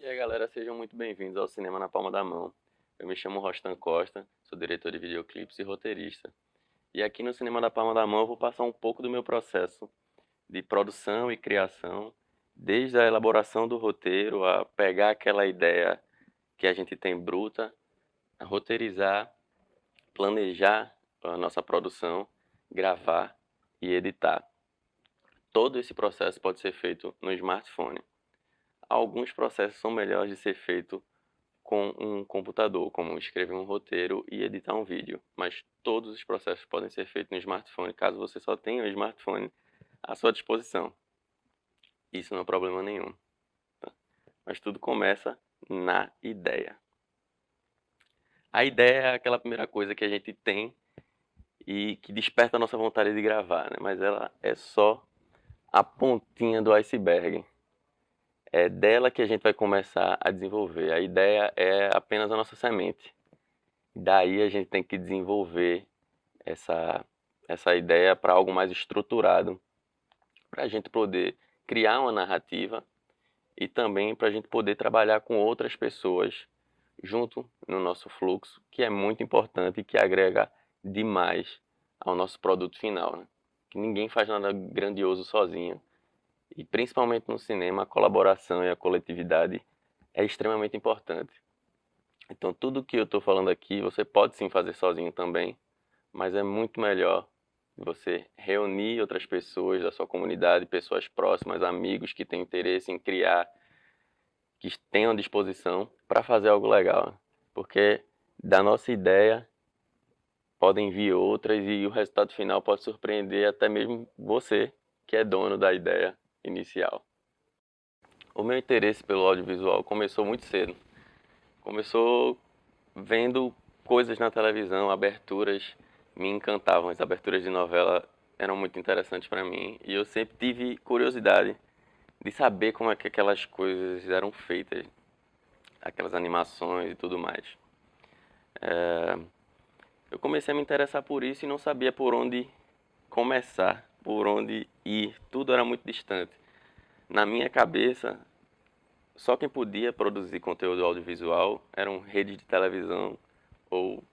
E aí galera, sejam muito bem-vindos ao Cinema na Palma da Mão. Eu me chamo Rostan Costa, sou diretor de videoclipes e roteirista. E aqui no Cinema da Palma da Mão eu vou passar um pouco do meu processo de produção e criação, desde a elaboração do roteiro, a pegar aquela ideia que a gente tem bruta, a roteirizar, planejar a nossa produção, gravar e editar. Todo esse processo pode ser feito no smartphone. Alguns processos são melhores de ser feito com um computador, como escrever um roteiro e editar um vídeo. Mas todos os processos podem ser feitos no smartphone, caso você só tenha um smartphone à sua disposição. Isso não é problema nenhum. Tá? Mas tudo começa na ideia. A ideia é aquela primeira coisa que a gente tem e que desperta a nossa vontade de gravar, né? Mas ela é só a pontinha do iceberg. É dela que a gente vai começar a desenvolver. A ideia é apenas a nossa semente. Daí a gente tem que desenvolver essa, essa ideia para algo mais estruturado, para a gente poder criar uma narrativa e também para a gente poder trabalhar com outras pessoas junto no nosso fluxo, que é muito importante e que agrega demais ao nosso produto final, né? Que ninguém faz nada grandioso sozinho e principalmente no cinema a colaboração e a coletividade é extremamente importante. Então tudo que eu estou falando aqui você pode sim fazer sozinho também, mas é muito melhor você reunir outras pessoas da sua comunidade, pessoas próximas, amigos que têm interesse em criar, que tenham disposição para fazer algo legal. Porque da nossa ideia podem vir outras e o resultado final pode surpreender até mesmo você, que é dono da ideia inicial. O meu interesse pelo audiovisual começou muito cedo. Começou vendo coisas na televisão, aberturas me encantavam. As aberturas de novela eram muito interessantes para mim e eu sempre tive curiosidade de saber como é que aquelas coisas eram feitas, aquelas animações e tudo mais. Eu comecei a me interessar por isso e não sabia por onde começar, por onde ir. Tudo era muito distante. Na minha cabeça, só quem podia produzir conteúdo audiovisual eram redes de televisão ou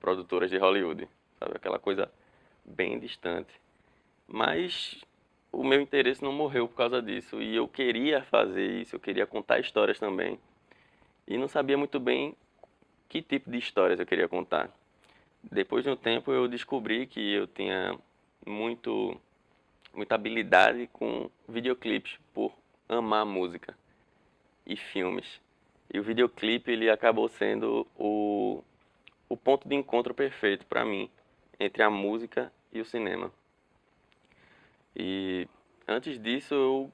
produtoras de Hollywood, sabe? Aquela coisa bem distante. Mas o meu interesse não morreu por causa disso e eu queria fazer isso, eu queria contar histórias também. E não sabia muito bem que tipo de histórias eu queria contar. Depois de um tempo eu descobri que eu tinha muito muita habilidade com videoclipes por amar música e filmes. E o videoclipe ele acabou sendo o ponto de encontro perfeito para mim entre a música e o cinema. E antes disso, eu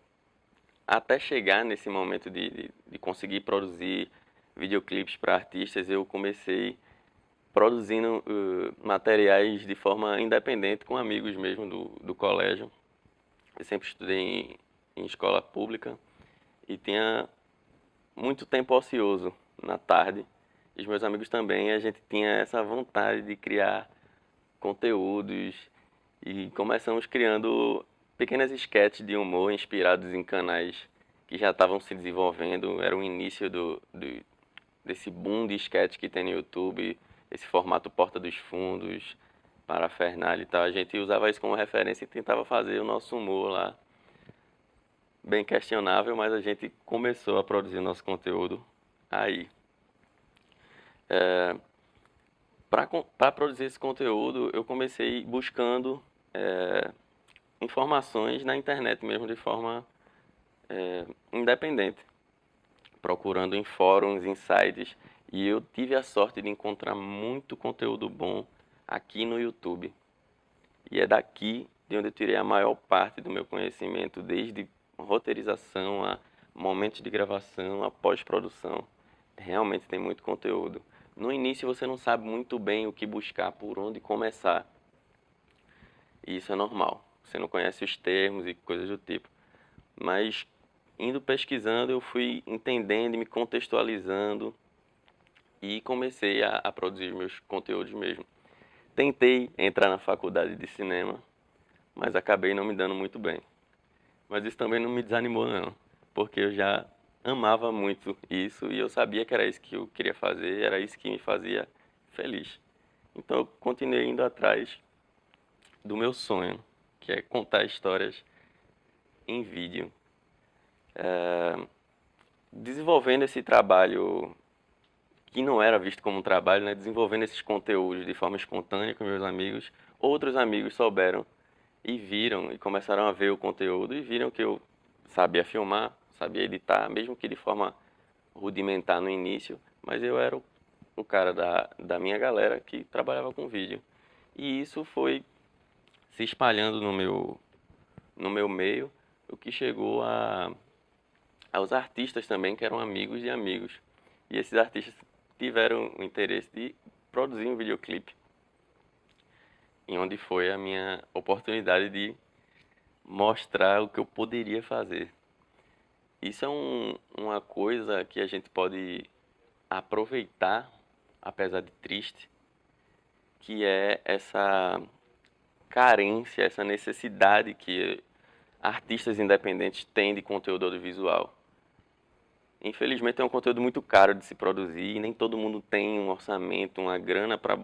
até chegar nesse momento de conseguir produzir videoclipes para artistas, eu comecei produzindo materiais de forma independente com amigos mesmo do colégio. Eu sempre estudei em escola pública e tinha muito tempo ocioso na tarde. E os meus amigos também, a gente tinha essa vontade de criar conteúdos e começamos criando pequenas sketches de humor inspirados em canais que já estavam se desenvolvendo. Era o início desse boom de sketch que tem no YouTube, esse formato Porta dos Fundos, parafernália e tal. A gente usava isso como referência e tentava fazer o nosso humor lá. Bem questionável, mas a gente começou a produzir nosso conteúdo aí. Para produzir esse conteúdo, eu comecei buscando informações na internet mesmo, de forma independente, procurando em fóruns, em sites, e eu tive a sorte de encontrar muito conteúdo bom aqui no YouTube. E é daqui de onde eu tirei a maior parte do meu conhecimento, desde roteirização a momentos de gravação, a pós-produção. Realmente tem muito conteúdo. No início você não sabe muito bem o que buscar, por onde começar. E isso é normal. Você não conhece os termos e coisas do tipo. Mas indo pesquisando, eu fui entendendo e me contextualizando e comecei a produzir meus conteúdos mesmo. Tentei entrar na faculdade de cinema, mas acabei não me dando muito bem. Mas isso também não me desanimou não, porque eu já amava muito isso e eu sabia que era isso que eu queria fazer, era isso que me fazia feliz. Então eu continuei indo atrás do meu sonho, que é contar histórias em vídeo. Desenvolvendo esse trabalho que não era visto como um trabalho, né? Desenvolvendo esses conteúdos de forma espontânea com meus amigos. Outros amigos souberam e viram e começaram a ver o conteúdo e viram que eu sabia filmar, sabia editar, mesmo que de forma rudimentar no início, mas eu era o cara da minha galera que trabalhava com vídeo. E isso foi se espalhando no meu meio, o que chegou aos artistas também, que eram amigos de amigos. E esses artistas tiveram o interesse de produzir um videoclipe, em onde foi a minha oportunidade de mostrar o que eu poderia fazer. Isso é uma coisa que a gente pode aproveitar, apesar de triste, que é essa carência, essa necessidade que artistas independentes têm de conteúdo audiovisual. Infelizmente é um conteúdo muito caro de se produzir e nem todo mundo tem um orçamento, uma grana para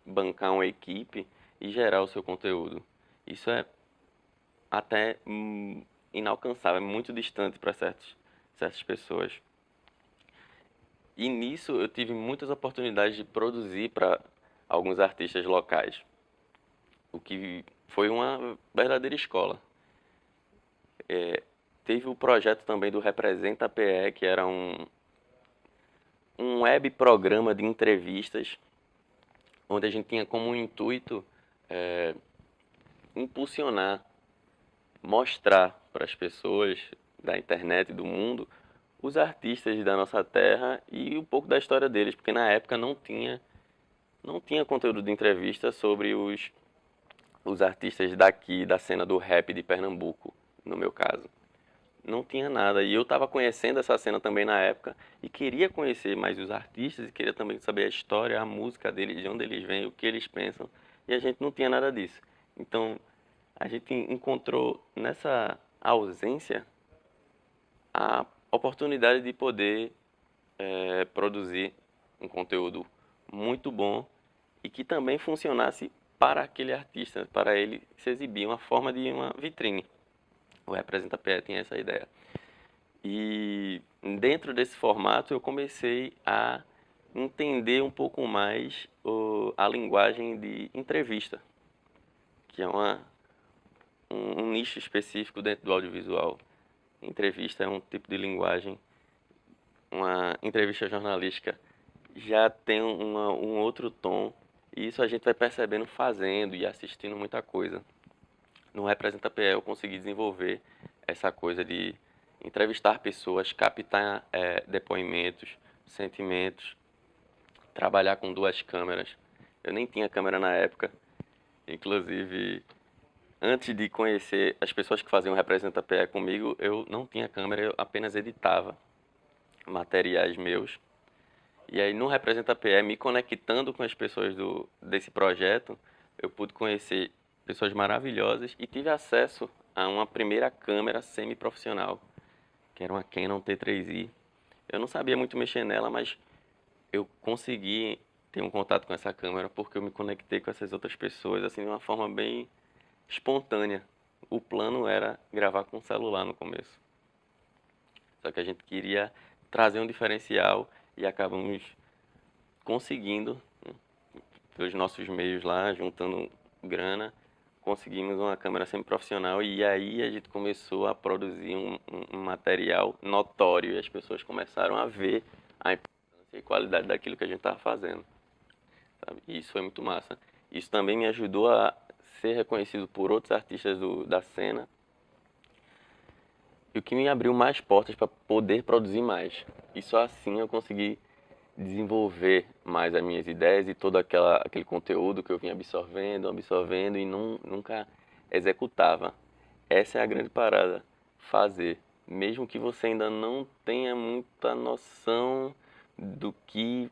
bancar uma equipe e gerar o seu conteúdo. Isso é até inalcançável, é muito distante para certas pessoas. E nisso eu tive muitas oportunidades de produzir para alguns artistas locais, o que foi uma verdadeira escola. Teve o projeto também do Representa PE, que era um web programa de entrevistas, onde a gente tinha como intuito impulsionar, mostrar para as pessoas da internet e do mundo os artistas da nossa terra e um pouco da história deles, porque na época não tinha conteúdo de entrevista sobre os artistas daqui, da cena do rap de Pernambuco, no meu caso. Não tinha nada. E eu estava conhecendo essa cena também na época e queria conhecer mais os artistas e queria também saber a história, a música deles, de onde eles vêm, o que eles pensam. E a gente não tinha nada disso. Então, a gente encontrou nessa ausência a oportunidade de poder produzir um conteúdo muito bom e que também funcionasse para aquele artista, para ele se exibir, uma forma de uma vitrine. O Representa PE tem essa ideia. E dentro desse formato eu comecei a entender um pouco mais a linguagem de entrevista, que é um nicho específico dentro do audiovisual. Entrevista é um tipo de linguagem, uma entrevista jornalística já tem um outro tom, e isso a gente vai percebendo fazendo e assistindo muita coisa. No Representa PE eu consegui desenvolver essa coisa de entrevistar pessoas, captar depoimentos, sentimentos, trabalhar com duas câmeras. Eu nem tinha câmera na época, inclusive antes de conhecer as pessoas que faziam Representa PE comigo, eu não tinha câmera, eu apenas editava materiais meus. E aí no Representa PE, me conectando com as pessoas desse projeto, eu pude conhecer pessoas maravilhosas e tive acesso a uma primeira câmera semi-profissional, que era uma Canon T3i. Eu não sabia muito mexer nela, mas eu consegui ter um contato com essa câmera porque eu me conectei com essas outras pessoas assim de uma forma bem espontânea. O plano era gravar com o celular no começo. Só que a gente queria trazer um diferencial e acabamos conseguindo, né, pelos nossos meios lá, juntando grana, conseguimos uma câmera semi-profissional e aí a gente começou a produzir um material notório e as pessoas começaram a ver a importância e qualidade daquilo que a gente estava fazendo, sabe? E isso foi muito massa. Isso também me ajudou a ser reconhecido por outros artistas da cena e o que me abriu mais portas para poder produzir mais. E só assim eu consegui desenvolver mais as minhas ideias e todo aquele conteúdo que eu vinha absorvendo e nunca executava. Essa é a grande parada, fazer. Mesmo que você ainda não tenha muita noção do que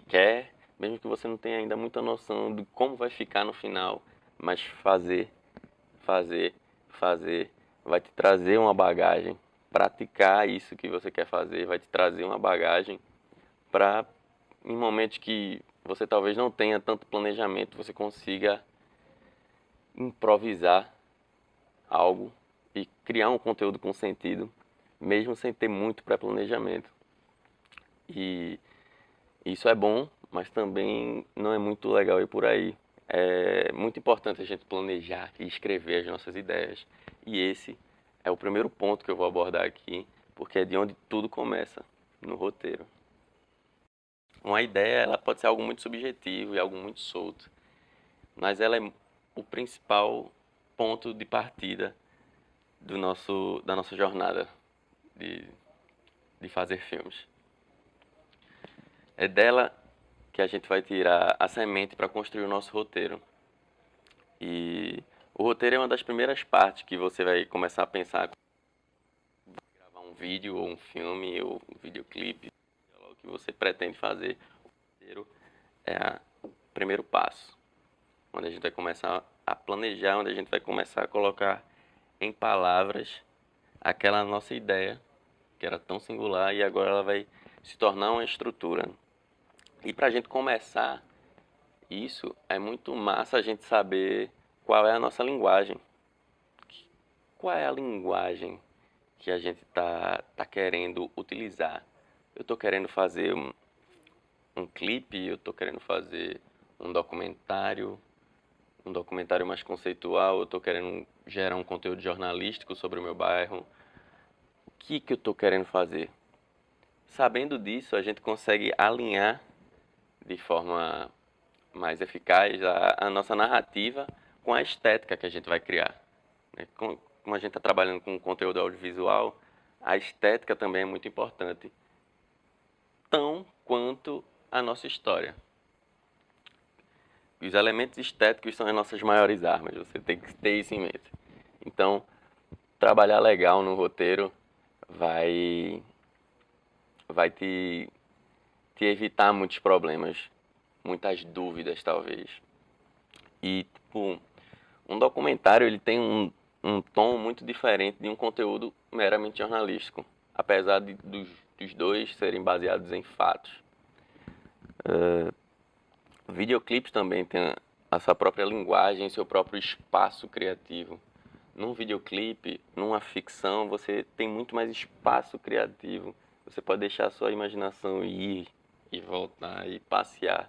quer, mesmo que você não tenha ainda muita noção de como vai ficar no final, mas fazer, fazer, fazer, vai te trazer uma bagagem. praticar isso que você quer fazer, vai te trazer uma bagagem para, em momentos que você talvez não tenha tanto planejamento, você consiga improvisar algo e criar um conteúdo com sentido, mesmo sem ter muito pré-planejamento. E isso é bom, mas também não é muito legal ir por aí. É muito importante a gente planejar e escrever as nossas ideias. E esse é o primeiro ponto que eu vou abordar aqui, porque é de onde tudo começa, no roteiro. Uma ideia, ela pode ser algo muito subjetivo e algo muito solto, mas ela é o principal ponto de partida da nossa jornada de, de fazer filmes. É dela que a gente vai tirar a semente para construir o nosso roteiro. E o roteiro é uma das primeiras partes que você vai começar a pensar, gravar um vídeo ou um filme ou um videoclipe, o que você pretende fazer. O roteiro é o primeiro passo, onde a gente vai começar a planejar, onde a gente vai começar a colocar em palavras aquela nossa ideia, que era tão singular, e agora ela vai se tornar uma estrutura. E para a gente começar isso, é muito massa a gente saber qual é a nossa linguagem. Qual é a linguagem que a gente tá querendo utilizar? Eu estou querendo fazer um clipe, eu estou querendo fazer um documentário mais conceitual, eu estou querendo gerar um conteúdo jornalístico sobre o meu bairro. O que eu estou querendo fazer? Sabendo disso, a gente consegue alinhar de forma mais eficaz a nossa narrativa com a estética que a gente vai criar. Como a gente está trabalhando com conteúdo audiovisual, a estética também é muito importante, tão quanto a nossa história. Os elementos estéticos são as nossas maiores armas, você tem que ter isso em mente. Então, trabalhar legal no roteiro vai te evitar muitos problemas, muitas dúvidas talvez. E, tipo, um documentário ele tem um tom muito diferente de um conteúdo meramente jornalístico, apesar dos dois serem baseados em fatos. Videoclipes também têm a sua própria linguagem, seu próprio espaço criativo. Num videoclipe, numa ficção, você tem muito mais espaço criativo. Você pode deixar a sua imaginação ir e voltar e passear.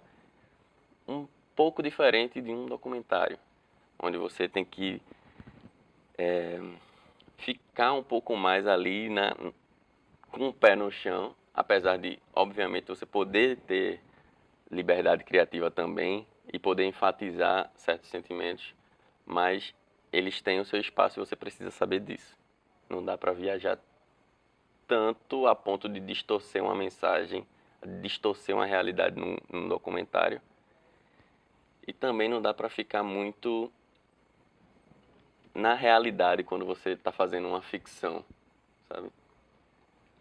Um pouco diferente de um documentário, onde você tem que ficar um pouco mais ali com o pé no chão, apesar de, obviamente, você poder ter liberdade criativa também e poder enfatizar certos sentimentos, mas eles têm o seu espaço e você precisa saber disso. Não dá para viajar tanto a ponto de distorcer uma mensagem, distorcer uma realidade num documentário. E também não dá para ficar muito na realidade quando você está fazendo uma ficção, sabe?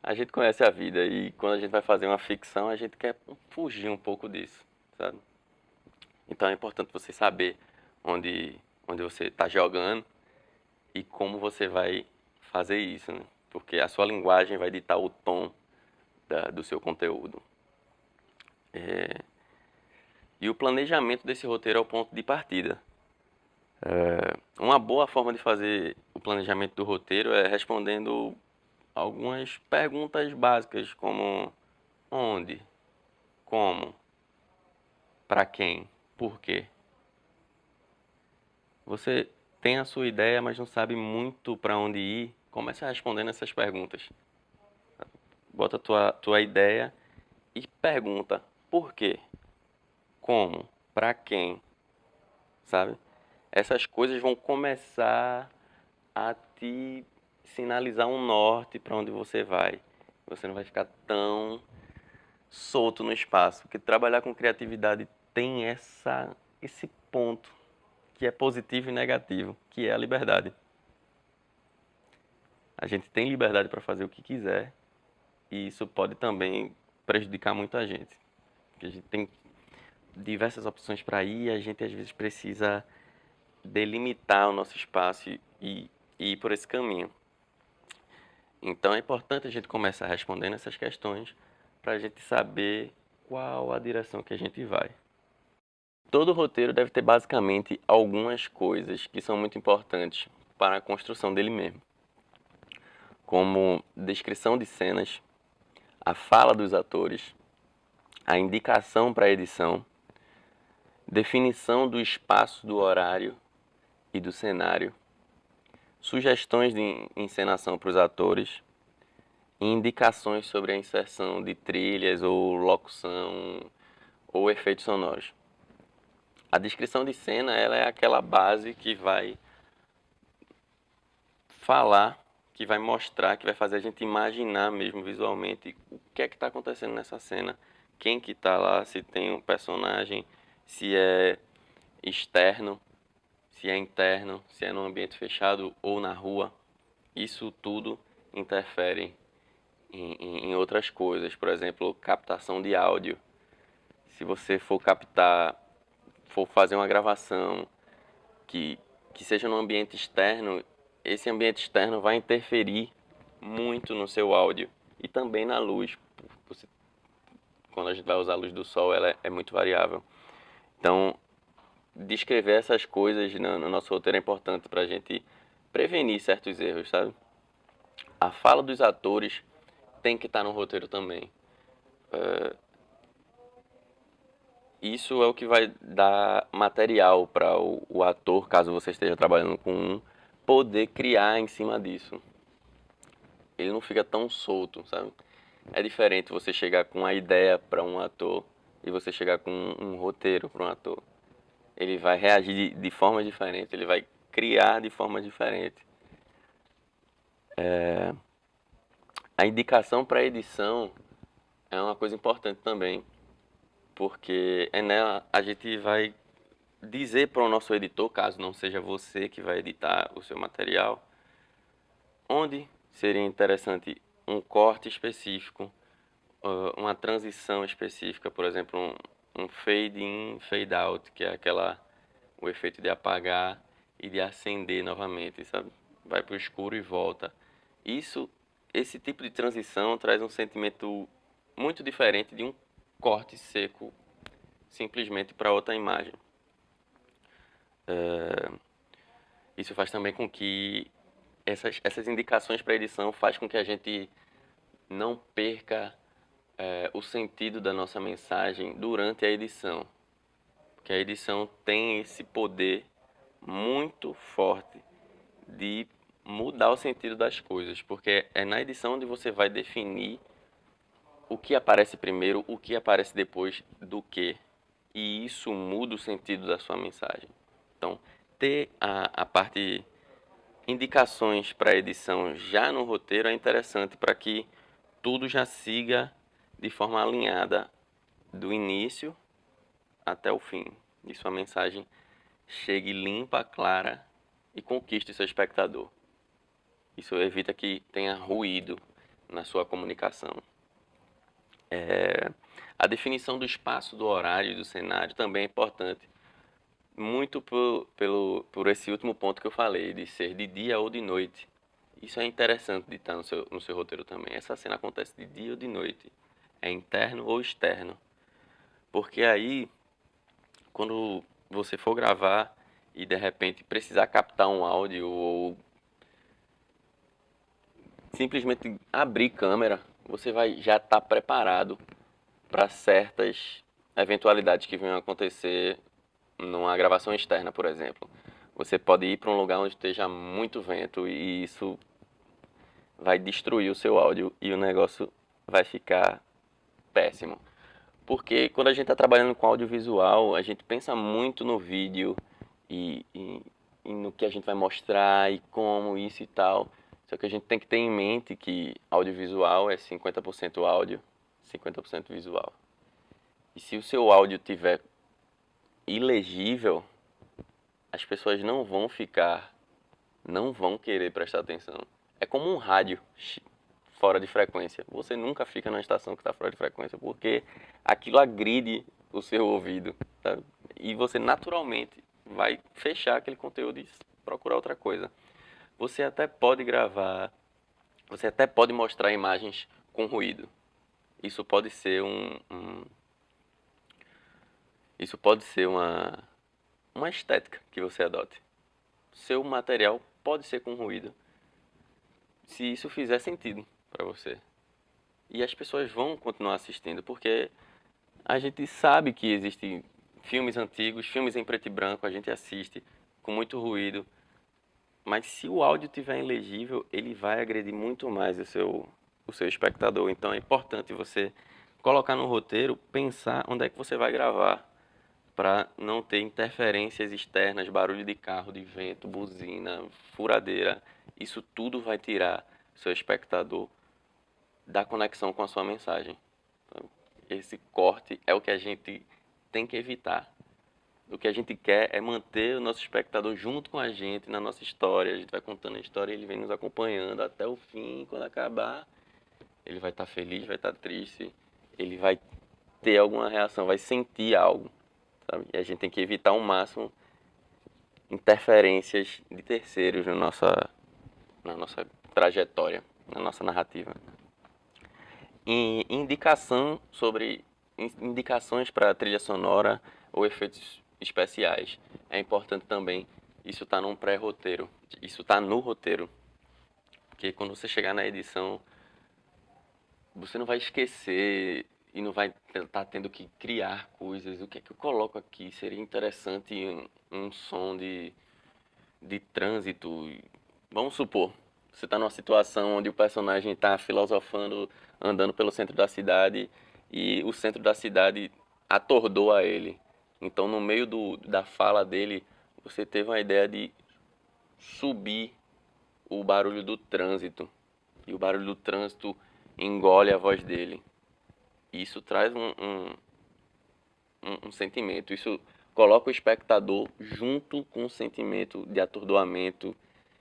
A gente conhece a vida e quando a gente vai fazer uma ficção, a gente quer fugir um pouco disso, sabe? Então é importante você saber onde você está jogando e como você vai fazer isso, né? Porque a sua linguagem vai ditar o tom do seu conteúdo. E o planejamento desse roteiro é o ponto de partida. Uma boa forma de fazer o planejamento do roteiro é respondendo algumas perguntas básicas, como onde, como, para quem, por quê. Você tem a sua ideia, mas não sabe muito para onde ir. Comece respondendo essas perguntas. Bota a tua ideia e pergunta por quê, como, para quem, sabe? Essas coisas vão começar a te sinalizar um norte para onde você vai. Você não vai ficar tão solto no espaço, porque trabalhar com criatividade tem esse ponto que é positivo e negativo, que é a liberdade. A gente tem liberdade para fazer o que quiser e isso pode também prejudicar muita gente. Porque a gente tem diversas opções para ir e a gente às vezes precisa delimitar o nosso espaço e ir por esse caminho. Então é importante a gente começar respondendo essas questões para a gente saber qual a direção que a gente vai. Todo roteiro deve ter basicamente algumas coisas que são muito importantes para a construção dele mesmo, como descrição de cenas, a fala dos atores, a indicação para a edição, definição do espaço, do horário e do cenário, sugestões de encenação para os atores e indicações sobre a inserção de trilhas ou locução ou efeitos sonoros. A descrição de cena, ela é aquela base que vai falar, que vai mostrar, que vai fazer a gente imaginar mesmo visualmente o que é que está acontecendo nessa cena, quem que está lá, se tem um personagem, se é externo, se é interno, se é num ambiente fechado ou na rua. Isso tudo interfere em outras coisas, por exemplo, captação de áudio. Se você for fazer uma gravação que seja num ambiente externo, esse ambiente externo vai interferir muito no seu áudio e também na luz. Quando a gente vai usar a luz do sol, ela é muito variável. Então, descrever essas coisas no nosso roteiro é importante para a gente prevenir certos erros, sabe? A fala dos atores tem que estar no roteiro também. Isso é o que vai dar material para o ator, caso você esteja trabalhando com um, poder criar em cima disso. Ele não fica tão solto, sabe? É diferente você chegar com a ideia para um ator e você chegar com um roteiro para um ator. Ele vai reagir de forma diferente, ele vai criar de forma diferente. A indicação para edição é uma coisa importante também, porque é nela a gente vai dizer para o nosso editor, caso não seja você que vai editar o seu material, onde seria interessante um corte específico, uma transição específica, por exemplo, um fade in, fade out, que é o efeito de apagar e de acender novamente, sabe? Vai para o escuro e volta. Esse tipo de transição traz um sentimento muito diferente de um corte seco simplesmente para outra imagem. Isso faz também com que essas indicações para edição faz com que a gente não perca o sentido da nossa mensagem durante a edição. Porque a edição tem esse poder muito forte de mudar o sentido das coisas, porque é na edição onde você vai definir o que aparece primeiro, o que aparece depois do que. E isso muda o sentido da sua mensagem. Então, ter a parte indicações para edição já no roteiro é interessante para que tudo já siga de forma alinhada do início até o fim. E sua mensagem chegue limpa, clara e conquiste seu espectador. Isso evita que tenha ruído na sua comunicação. A definição do espaço, do horário e do cenário também é importante. Muito por esse último ponto que eu falei, de ser de dia ou de noite. Isso é interessante de estar no seu roteiro também. Essa cena acontece de dia ou de noite. É interno ou externo. Porque aí, quando você for gravar e de repente precisar captar um áudio ou simplesmente abrir câmera, você vai já estar preparado para certas eventualidades que venham acontecer numa gravação externa, por exemplo. Você pode ir para um lugar onde esteja muito vento e isso vai destruir o seu áudio e o negócio vai ficar péssimo. Porque quando a gente está trabalhando com audiovisual, a gente pensa muito no vídeo e no que a gente vai mostrar e como isso e tal. Só que a gente tem que ter em mente que audiovisual é 50% áudio, 50% visual. E se o seu áudio tiver ilegível, as pessoas não vão querer prestar atenção. É como um rádio fora de frequência. Você nunca fica na estação que está fora de frequência, porque aquilo agride o seu ouvido, tá? E você naturalmente vai fechar aquele conteúdo e procurar outra coisa. Você até pode gravar você até pode mostrar imagens com ruído. Isso pode ser isso pode ser uma estética que você adote. Seu material pode ser com ruído, se isso fizer sentido para você. E as pessoas vão continuar assistindo, porque a gente sabe que existem filmes antigos, filmes em preto e branco, a gente assiste com muito ruído, mas se o áudio estiver ilegível, ele vai agredir muito mais o seu espectador. Então é importante você colocar no roteiro, pensar onde é que você vai gravar, para não ter interferências externas, barulho de carro, de vento, buzina, furadeira. Isso tudo vai tirar seu espectador da conexão com a sua mensagem. Então, esse corte é o que a gente tem que evitar. O que a gente quer é manter o nosso espectador junto com a gente na nossa história. A gente vai contando a história e ele vem nos acompanhando até o fim. Quando acabar, ele vai estar feliz, vai estar triste, ele vai ter alguma reação, vai sentir algo, sabe? E a gente tem que evitar ao máximo interferências de terceiros na nossa trajetória, na nossa narrativa. E indicações para trilha sonora ou efeitos especiais. É importante também, isso está num pré-roteiro, isso está no roteiro, porque quando você chegar na edição, você não vai esquecer e não vai estar tendo que criar coisas. O que é que eu coloco aqui? Seria interessante um som de trânsito. Vamos supor, você está numa situação onde o personagem está filosofando, andando pelo centro da cidade e o centro da cidade atordoa ele. Então, no meio da fala dele, você teve uma ideia de subir o barulho do trânsito. E o barulho do trânsito engole a voz dele. Isso traz um sentimento. Isso coloca o espectador junto com o sentimento de atordoamento,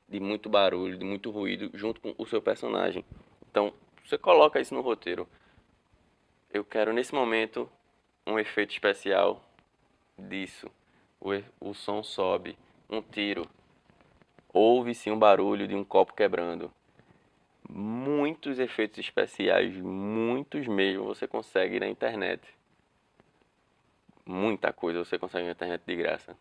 de muito barulho, de muito ruído, junto com o seu personagem. Então, você coloca isso no roteiro. Eu quero, nesse momento, um efeito especial disso. O som sobe, um tiro. Ouve-se um barulho de um copo quebrando. Muitos efeitos especiais, muitos mesmo, você consegue na internet. Muita coisa você consegue na internet de graça.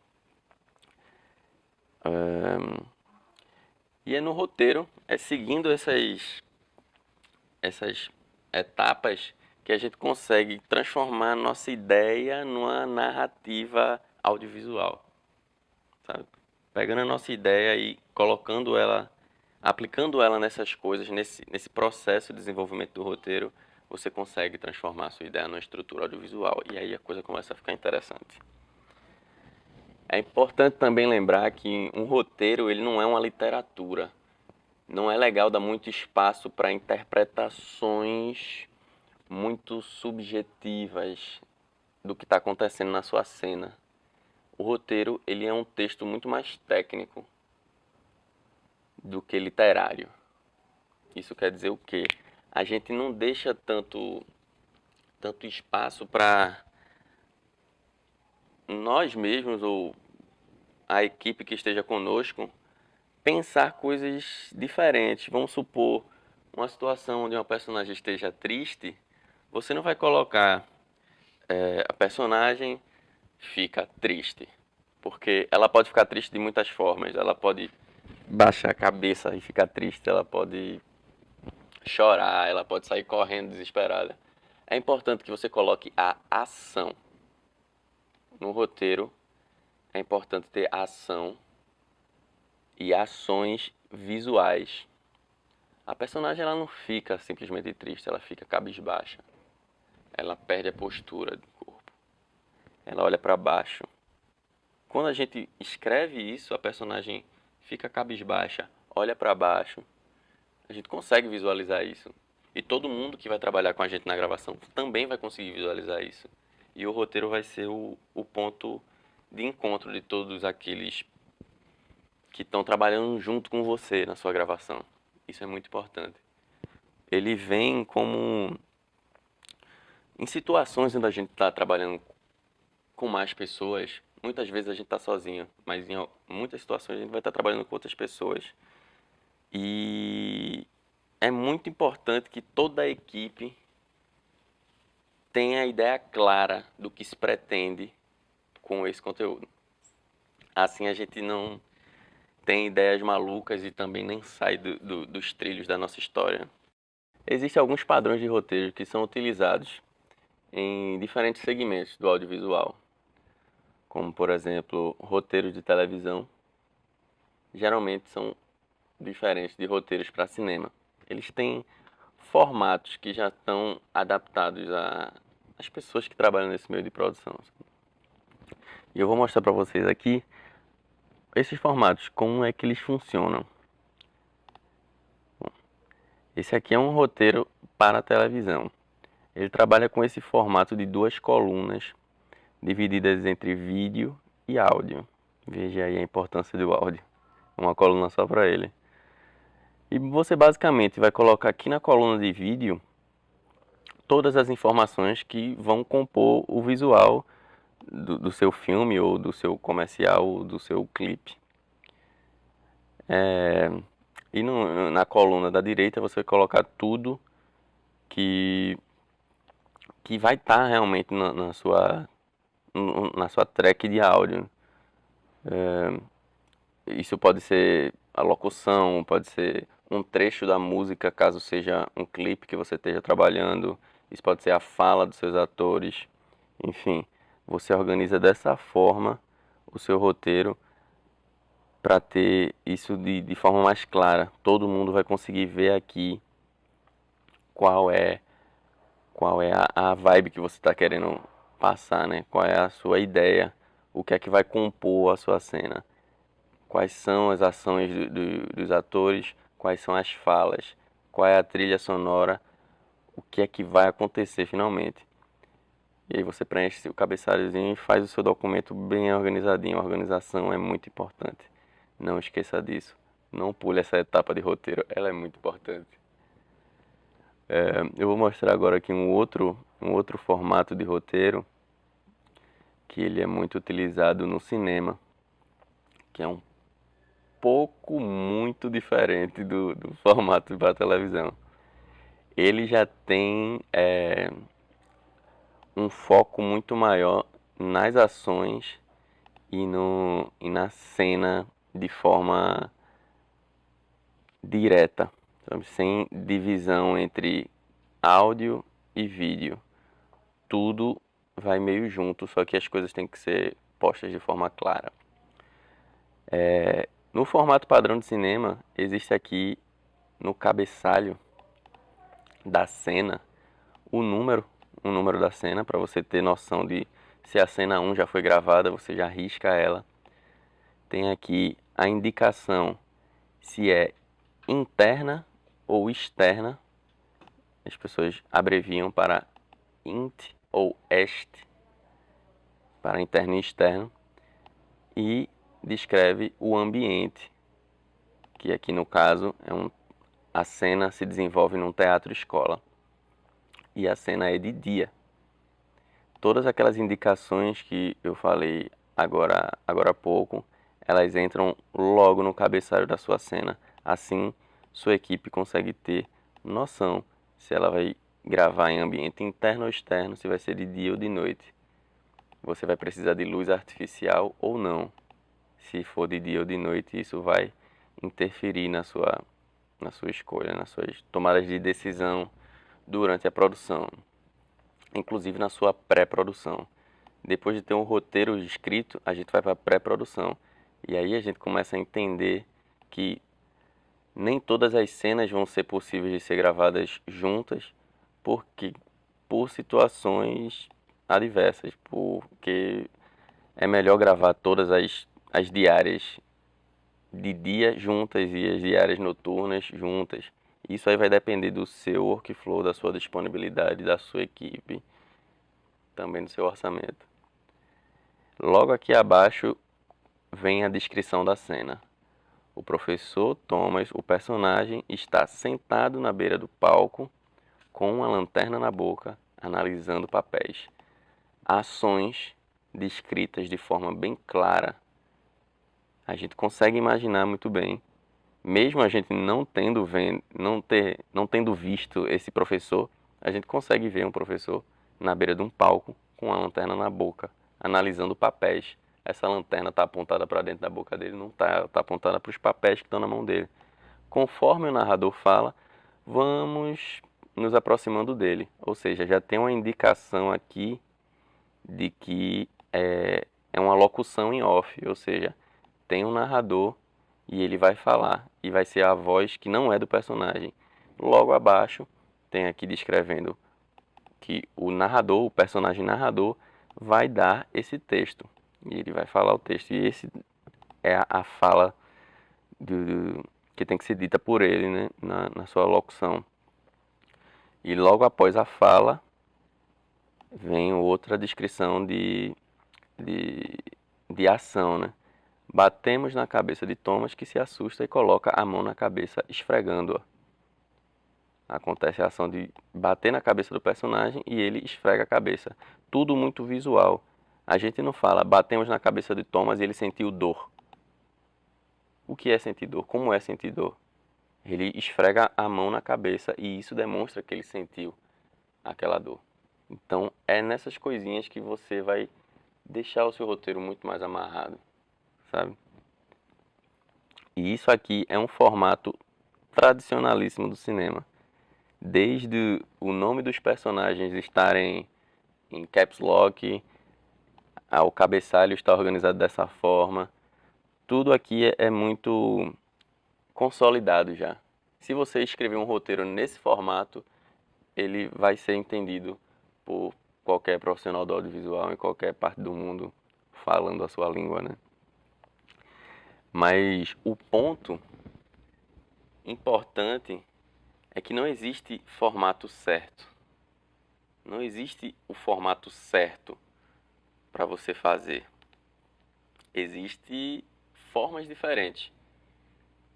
E é no roteiro, é seguindo essas etapas que a gente consegue transformar a nossa ideia numa narrativa audiovisual, sabe? Pegando a nossa ideia e colocando ela, aplicando ela nessas coisas, nesse processo de desenvolvimento do roteiro, você consegue transformar a sua ideia numa estrutura audiovisual e aí a coisa começa a ficar interessante. É importante também lembrar que um roteiro ele não é uma literatura. Não é legal dar muito espaço para interpretações muito subjetivas do que está acontecendo na sua cena. O roteiro ele é um texto muito mais técnico do que literário. Isso quer dizer o quê? A gente não deixa tanto espaço para nós mesmos ou a equipe que esteja conosco pensar coisas diferentes. Vamos supor uma situação onde uma personagem esteja triste, você não vai colocar a personagem fica triste, porque ela pode ficar triste de muitas formas. Ela pode baixar a cabeça e ficar triste, ela pode chorar, ela pode sair correndo desesperada. É importante que você coloque a ação. No roteiro, é importante ter ação e ações visuais. A personagem ela não fica simplesmente triste, ela fica cabisbaixa. Ela perde a postura do corpo. Ela olha para baixo. Quando a gente escreve isso, a personagem fica cabisbaixa, olha para baixo. A gente consegue visualizar isso. E todo mundo que vai trabalhar com a gente na gravação também vai conseguir visualizar isso. E o roteiro vai ser o ponto de encontro de todos aqueles que estão trabalhando junto com você na sua gravação. Isso é muito importante. Ele vem como em situações onde a gente está trabalhando com mais pessoas, muitas vezes a gente está sozinho, mas em muitas situações a gente vai estar trabalhando com outras pessoas. E é muito importante que toda a equipe tenha a ideia clara do que se pretende com esse conteúdo. Assim a gente não tem ideias malucas e também nem sai dos trilhos da nossa história. Existem alguns padrões de roteiro que são utilizados em diferentes segmentos do audiovisual, como por exemplo, roteiros de televisão, geralmente são diferentes de roteiros para cinema. Eles têm formatos que já estão adaptados às pessoas que trabalham nesse meio de produção. E eu vou mostrar para vocês aqui esses formatos, como é que eles funcionam. Bom, esse aqui é um roteiro para a televisão. Ele trabalha com esse formato de duas colunas divididas entre vídeo e áudio. Veja aí a importância do áudio. Uma coluna só para ele. E você basicamente vai colocar aqui na coluna de vídeo todas as informações que vão compor o visual do seu filme ou do seu comercial ou do seu clipe. E na coluna da direita você vai colocar tudo que vai estar realmente na sua track de áudio. Isso pode ser a locução, pode ser um trecho da música, caso seja um clipe que você esteja trabalhando. Isso pode ser a fala dos seus atores. Enfim, você organiza dessa forma o seu roteiro para ter isso de forma mais clara. Todo mundo vai conseguir ver aqui qual é a vibe que você está querendo passar, né? Qual é a sua ideia, o que é que vai compor a sua cena. Quais são as ações dos atores, quais são as falas, qual é a trilha sonora, o que é que vai acontecer finalmente. E aí você preenche o cabeçalhozinho e faz o seu documento bem organizadinho. A organização é muito importante. Não esqueça disso. Não pule essa etapa de roteiro, ela é muito importante. Eu vou mostrar agora aqui um outro formato de roteiro que ele é muito utilizado no cinema, que é um pouco muito diferente do formato para televisão. Ele já tem um foco muito maior nas ações e na cena de forma direta, sabe? Sem divisão entre áudio e vídeo. Tudo vai meio junto, só que as coisas têm que ser postas de forma clara. No formato padrão de cinema, existe aqui no cabeçalho da cena o número da cena, para você ter noção de se a cena 1 já foi gravada, você já risca ela. Tem aqui a indicação se é interna ou externa. As pessoas abreviam para int ou est, para interno e externo. E descreve o ambiente, que aqui no caso a cena se desenvolve num teatro-escola. E a cena é de dia. Todas aquelas indicações que eu falei agora há pouco, elas entram logo no cabeçalho da sua cena. Assim, sua equipe consegue ter noção se ela vai gravar em ambiente interno ou externo, se vai ser de dia ou de noite. Você vai precisar de luz artificial ou não. Se for de dia ou de noite, isso vai interferir na sua escolha, nas suas tomadas de decisão durante a produção, inclusive na sua pré-produção. Depois de ter um roteiro escrito, a gente vai para a pré-produção. E aí a gente começa a entender que nem todas as cenas vão ser possíveis de ser gravadas juntas, por situações adversas, porque é melhor gravar todas as diárias de dia juntas e as diárias noturnas juntas. Isso aí vai depender do seu workflow, da sua disponibilidade, da sua equipe, também do seu orçamento. Logo aqui abaixo vem a descrição da cena. O professor Thomas, o personagem, está sentado na beira do palco com uma lanterna na boca, analisando papéis. Ações descritas de forma bem clara. A gente consegue imaginar muito bem Mesmo a gente não tendo visto esse professor, a gente consegue ver um professor na beira de um palco com a lanterna na boca, analisando papéis. Essa lanterna está apontada para dentro da boca dele, não está, está apontada para os papéis que estão na mão dele. Conforme o narrador fala, vamos nos aproximando dele. Ou seja, já tem uma indicação aqui de que é uma locução em off, ou seja, tem um narrador e ele vai falar, e vai ser a voz que não é do personagem. Logo abaixo, tem aqui descrevendo que o narrador, o personagem narrador, vai dar esse texto. E ele vai falar o texto. E esse é a fala que tem que ser dita por ele, né, na sua locução. E logo após a fala, vem outra descrição de, de ação, né? Batemos na cabeça de Thomas, que se assusta e coloca a mão na cabeça, esfregando-a. Acontece a ação de bater na cabeça do personagem e ele esfrega a cabeça. Tudo muito visual. A gente não fala, batemos na cabeça de Thomas e ele sentiu dor. O que é sentir dor? Como é sentir dor? Ele esfrega a mão na cabeça e isso demonstra que ele sentiu aquela dor. Então, é nessas coisinhas que você vai deixar o seu roteiro muito mais amarrado, sabe? E isso aqui é um formato tradicionalíssimo do cinema. Desde o nome dos personagens estarem em caps lock, o cabeçalho estar organizado dessa forma, tudo aqui é muito consolidado já. Se você escrever um roteiro nesse formato, ele vai ser entendido por qualquer profissional do audiovisual em qualquer parte do mundo falando a sua língua, né? Mas o ponto importante é que não existe formato certo. Não existe o formato certo para você fazer. Existem formas diferentes.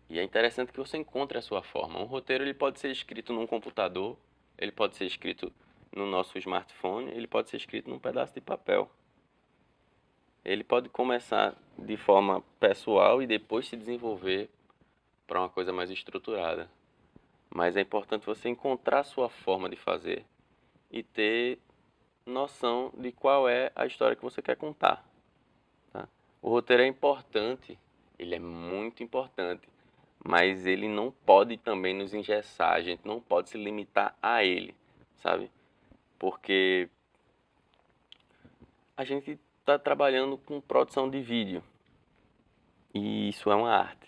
E é interessante que você encontre a sua forma. Um roteiro ele pode ser escrito num computador, ele pode ser escrito no nosso smartphone, ele pode ser escrito num pedaço de papel. Ele pode começar de forma pessoal e depois se desenvolver para uma coisa mais estruturada. Mas é importante você encontrar a sua forma de fazer e ter noção de qual é a história que você quer contar. Tá? O roteiro é importante, ele é muito importante, mas ele não pode também nos engessar, a gente não pode se limitar a ele, sabe? Porque a gente está trabalhando com produção de vídeo e isso é uma arte.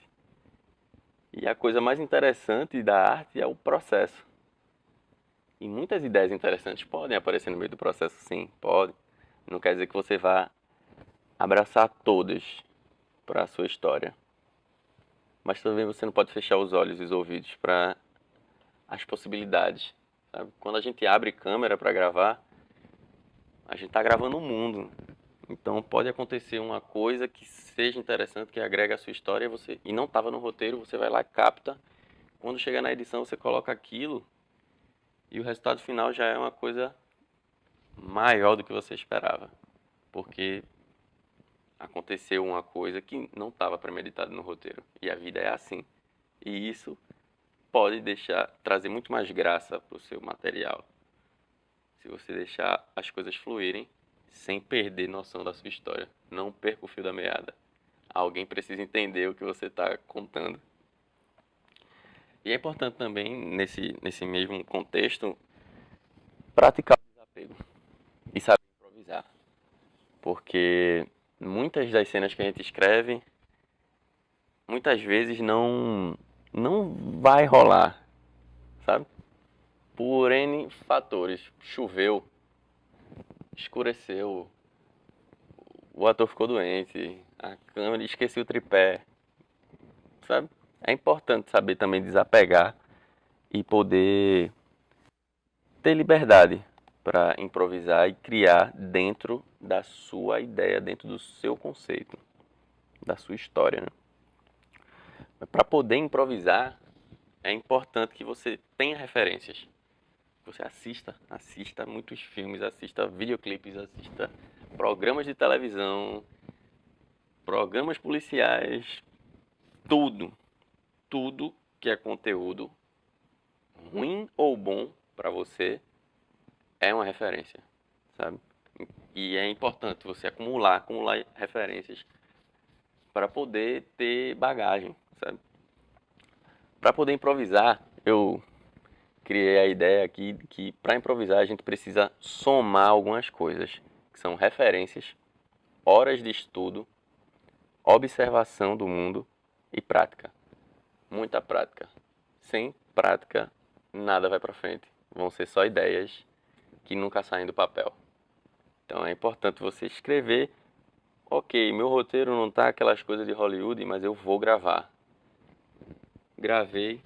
E a coisa mais interessante da arte é o processo. E muitas ideias interessantes podem aparecer no meio do processo, sim, pode. Não quer dizer que você vá abraçar todas para a sua história. Mas também você não pode fechar os olhos e os ouvidos para as possibilidades. Sabe? Quando a gente abre câmera para gravar, a gente está gravando o mundo. Então pode acontecer uma coisa que seja interessante, que agrega a sua história e não estava no roteiro, você vai lá e capta. Quando chega na edição você coloca aquilo e o resultado final já é uma coisa maior do que você esperava. Porque aconteceu uma coisa que não estava premeditada no roteiro. E a vida é assim. E isso pode trazer muito mais graça para o seu material. Se você deixar as coisas fluírem sem perder noção da sua história. Não perca o fio da meada. Alguém precisa entender o que você está contando. E é importante também, nesse mesmo contexto, praticar o desapego e saber improvisar. Porque muitas das cenas que a gente escreve, muitas vezes não vai rolar, sabe? Por N fatores. Choveu, escureceu, o ator ficou doente, a câmera esqueci o tripé, sabe? É importante saber também desapegar e poder ter liberdade para improvisar e criar dentro da sua ideia, dentro do seu conceito, da sua história, né? Para poder improvisar, é importante que você tenha referências. Você assista muitos filmes, assista videoclipes, assista programas de televisão, programas policiais, tudo. tudo que é conteúdo, ruim ou bom para você, é uma referência, sabe? E é importante você acumular referências para poder ter bagagem, sabe? Para poder improvisar, eu criei a ideia aqui de que para improvisar a gente precisa somar algumas coisas, que são referências, horas de estudo, observação do mundo e prática. Muita prática. Sem prática, nada vai para frente. Vão ser só ideias que nunca saem do papel. Então é importante você escrever, ok, meu roteiro não tá aquelas coisas de Hollywood, mas eu vou gravar. Gravei,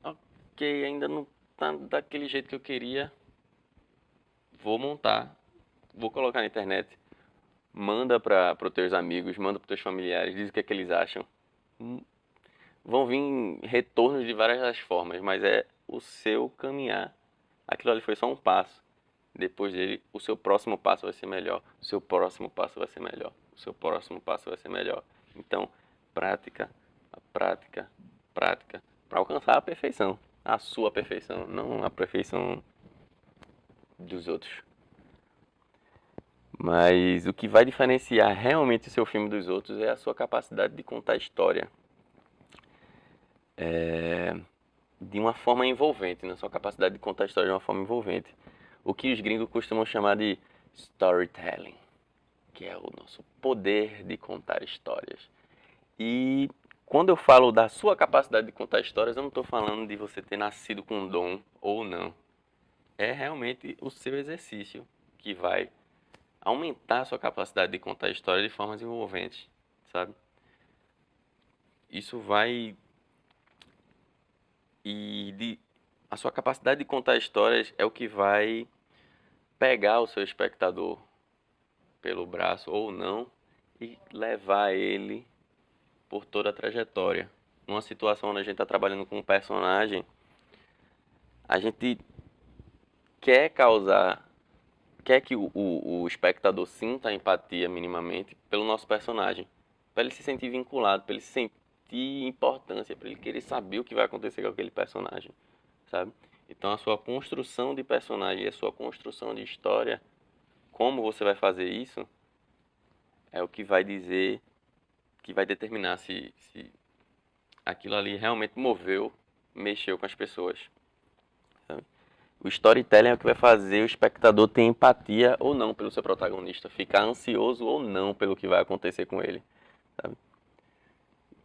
ok, ainda não tá daquele jeito que eu queria, vou montar, vou colocar na internet, manda para os teus amigos, manda para teus familiares, diz o que é que eles acham. Vão vir retornos de várias das formas, mas é o seu caminhar. Aquilo ali foi só um passo. Depois dele, o seu próximo passo vai ser melhor. O seu próximo passo vai ser melhor. O seu próximo passo vai ser melhor. Então, prática, prática, prática, para alcançar a perfeição. A sua perfeição, não a perfeição dos outros. Mas o que vai diferenciar realmente o seu filme dos outros é a sua capacidade de contar história. De uma forma envolvente, na sua capacidade de contar a história de uma forma envolvente. O que os gringos costumam chamar de storytelling, que é o nosso poder de contar histórias. E quando eu falo da sua capacidade de contar histórias, eu não estou falando de você ter nascido com um dom ou não. É realmente o seu exercício que vai aumentar a sua capacidade de contar histórias de formas envolventes, sabe? Isso vai a sua capacidade de contar histórias é o que vai pegar o seu espectador pelo braço ou não e levar ele por toda a trajetória. Numa situação onde a gente está trabalhando com um personagem, a gente quer quer que o espectador sinta a empatia minimamente pelo nosso personagem, para ele se sentir vinculado, para ele sentir importância, para ele querer saber o que vai acontecer com aquele personagem, sabe? Então a sua construção de personagem e a sua construção de história, como você vai fazer isso, é o que vai dizer, que vai determinar se aquilo ali realmente mexeu com as pessoas, sabe? O storytelling é o que vai fazer o espectador ter empatia ou não pelo seu protagonista, ficar ansioso ou não pelo que vai acontecer com ele, sabe?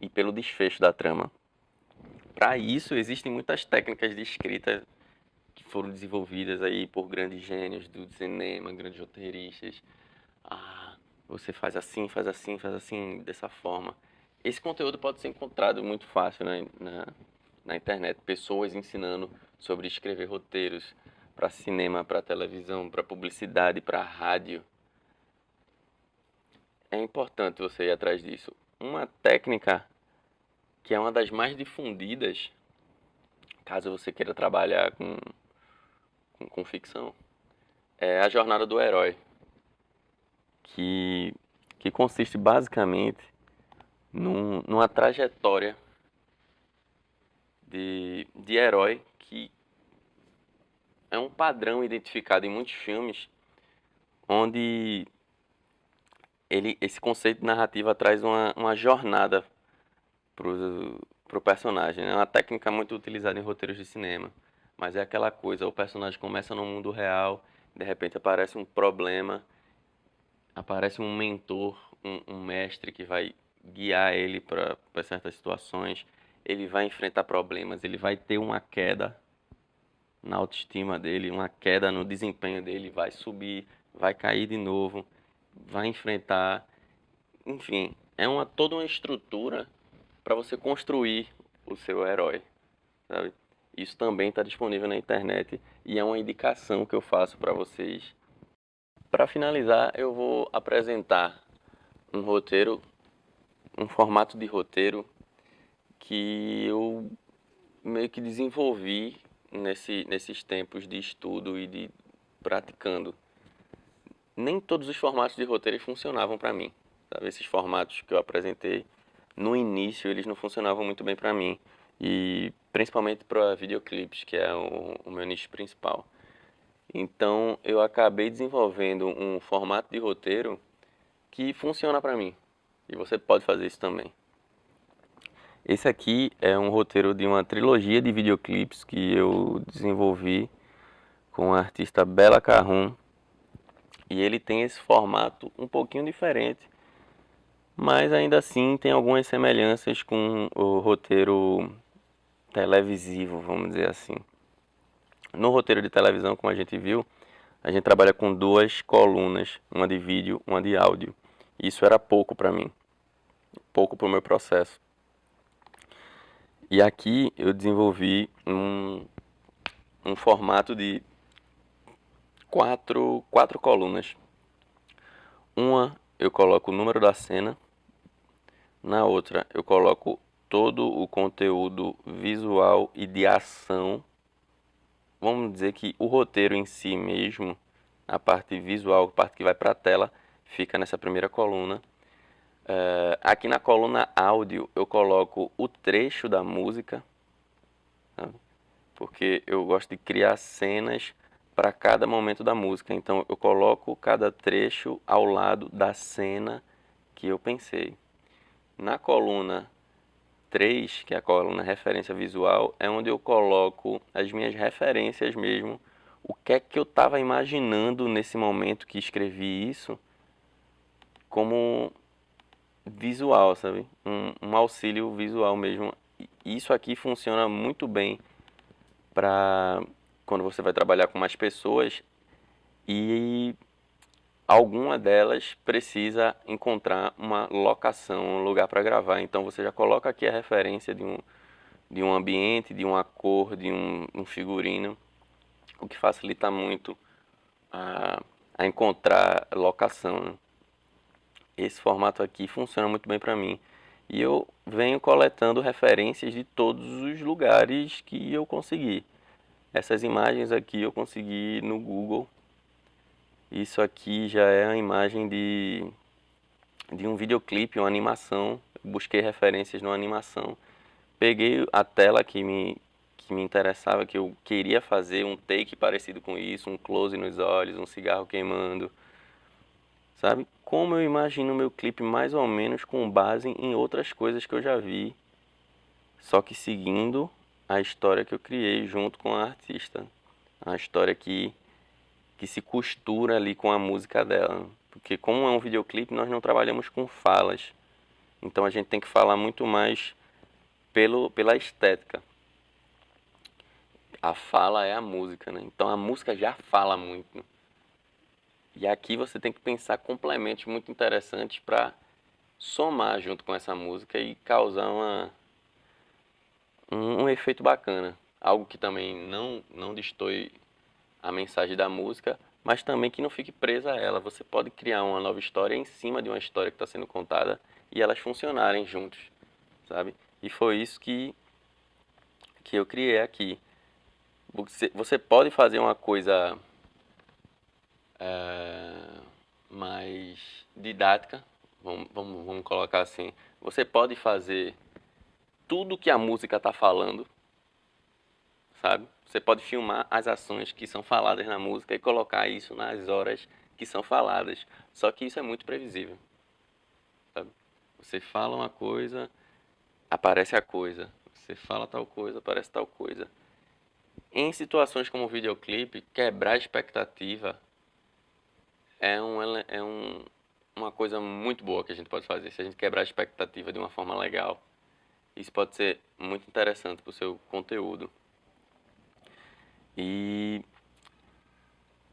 E pelo desfecho da trama. Para isso, existem muitas técnicas de escrita que foram desenvolvidas aí por grandes gênios do cinema, grandes roteiristas. Você faz assim, faz assim, faz assim, dessa forma. Esse conteúdo pode ser encontrado muito fácil na internet. Pessoas ensinando sobre escrever roteiros para cinema, para televisão, para publicidade, para rádio. É importante você ir atrás disso. Uma técnica que é uma das mais difundidas, caso você queira trabalhar com ficção, é a jornada do herói, que, que consiste basicamente numa trajetória de herói que é um padrão identificado em muitos filmes, onde esse conceito de narrativa traz uma jornada pro personagem. É uma técnica muito utilizada em roteiros de cinema, mas é aquela coisa, o personagem começa no mundo real, de repente aparece um problema, aparece um mentor, um mestre que vai guiar ele para certas situações, ele vai enfrentar problemas, ele vai ter uma queda na autoestima dele, uma queda no desempenho dele, vai subir, vai cair de novo, vai enfrentar, enfim, é toda uma estrutura para você construir o seu herói, sabe? Isso também está disponível na internet e é uma indicação que eu faço para vocês. Para finalizar, eu vou apresentar um roteiro, um formato de roteiro que eu meio que desenvolvi nesses tempos de estudo e de praticando. Nem todos os formatos de roteiro funcionavam para mim, sabe? Esses formatos que eu apresentei no início, eles não funcionavam muito bem para mim. e principalmente para videoclipes, que é o meu nicho principal. Então eu acabei desenvolvendo um formato de roteiro que funciona para mim, e você pode fazer isso também. Esse aqui é um roteiro de uma trilogia de videoclipes que eu desenvolvi com a artista Bela Carrum, e ele tem esse formato um pouquinho diferente, mas ainda assim tem algumas semelhanças com o roteiro televisivo, vamos dizer assim. No roteiro de televisão, como a gente viu, a gente trabalha com duas colunas, uma de vídeo, uma de áudio. Isso era pouco para mim, pouco para o meu processo. E aqui eu desenvolvi um formato de quatro colunas. Uma eu coloco o número da cena, na outra eu coloco todo o conteúdo visual e de ação. Vamos dizer que o roteiro em si mesmo, a parte visual, a parte que vai para a tela, fica nessa primeira coluna. Aqui na coluna áudio eu coloco o trecho da música, sabe? Porque eu gosto de criar cenas para cada momento da música. Então eu coloco cada trecho ao lado da cena que eu pensei. Na coluna 3, que é a coluna referência visual, é onde eu coloco as minhas referências mesmo. O que é que eu estava imaginando nesse momento que escrevi isso como visual, sabe? Um auxílio visual mesmo. E isso aqui funciona muito bem para quando você vai trabalhar com mais pessoas e alguma delas precisa encontrar uma locação, um lugar para gravar. Então você já coloca aqui a referência de um ambiente, de uma cor, de um figurino, o que facilita muito a encontrar locação, né? Esse formato aqui funciona muito bem para mim. E eu venho coletando referências de todos os lugares que eu consegui. Essas imagens aqui eu consegui no Google. Isso aqui já é a imagem de um videoclipe, uma animação. Eu busquei referências numa animação. Peguei a tela que me interessava, que eu queria fazer um take parecido com isso, um close nos olhos, um cigarro queimando. Sabe? Como eu imagino o meu clipe mais ou menos com base em outras coisas que eu já vi, só que seguindo a história que eu criei junto com a artista. A história que se costura ali com a música dela. Porque como é um videoclipe, nós não trabalhamos com falas. Então a gente tem que falar muito mais pela estética. A fala é a música, né? Então a música já fala muito. E aqui você tem que pensar complementos muito interessantes para somar junto com essa música e causar um efeito bacana. Algo que também não destoe a mensagem da música, mas também que não fique presa a ela. Você pode criar uma nova história em cima de uma história que está sendo contada e elas funcionarem juntos, sabe? E foi isso que eu criei aqui. Você pode fazer uma coisa mais didática, vamos colocar assim. Você pode fazer tudo que a música está falando, sabe? Você pode filmar as ações que são faladas na música e colocar isso nas horas que são faladas. Só que isso é muito previsível, sabe? Você fala uma coisa, aparece a coisa. Você fala tal coisa, aparece tal coisa. Em situações como o videoclipe, quebrar a expectativa uma coisa muito boa que a gente pode fazer. Se a gente quebrar a expectativa de uma forma legal, isso pode ser muito interessante para o seu conteúdo. E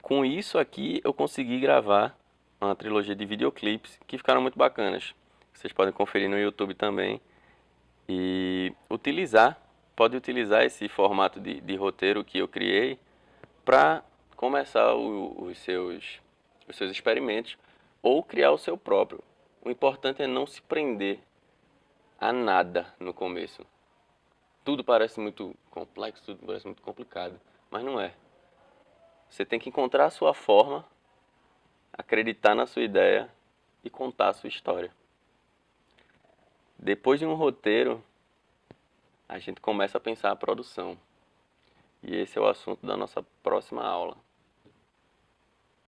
com isso aqui eu consegui gravar uma trilogia de videoclipes que ficaram muito bacanas. Vocês podem conferir no YouTube também e pode utilizar esse formato de roteiro que eu criei para começar os seus experimentos ou criar o seu próprio. O importante é não se prender a nada no começo. Tudo parece muito complexo, tudo parece muito complicado, mas não é. Você tem que encontrar a sua forma, acreditar na sua ideia e contar a sua história. Depois de um roteiro, a gente começa a pensar a produção. E esse é o assunto da nossa próxima aula.